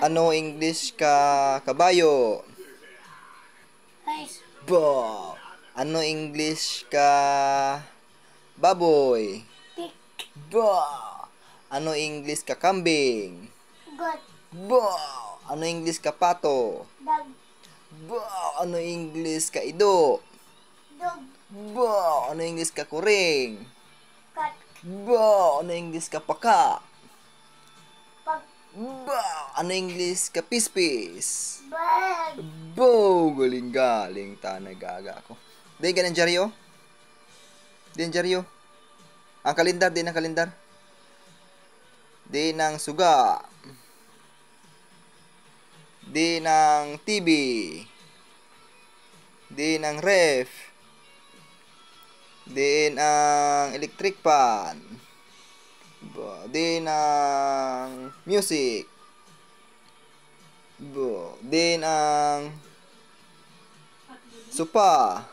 Ano English ka kabayo? Rice. Bo. Ano English ka baboy? Pig. Bo. Ano English ka kambing? Goat. Bo. Ano English ka pato? Dog. Bo. Ano English ka ido? Dog. Bo. Ano English ka kuring? Cat. Bo. Ano English ka paka? Pug. Bo. Ano English ka pispis? Bird. Bo. Galing-galing ta, nagaga ako. Di ka ng dyaryo? Di ng dyaryo? Ang kalendar, di ng kalendar. Di ng suga. Di ng TV. Di ng ref. Di ng electric fan. Di ng music. Di ng sopa.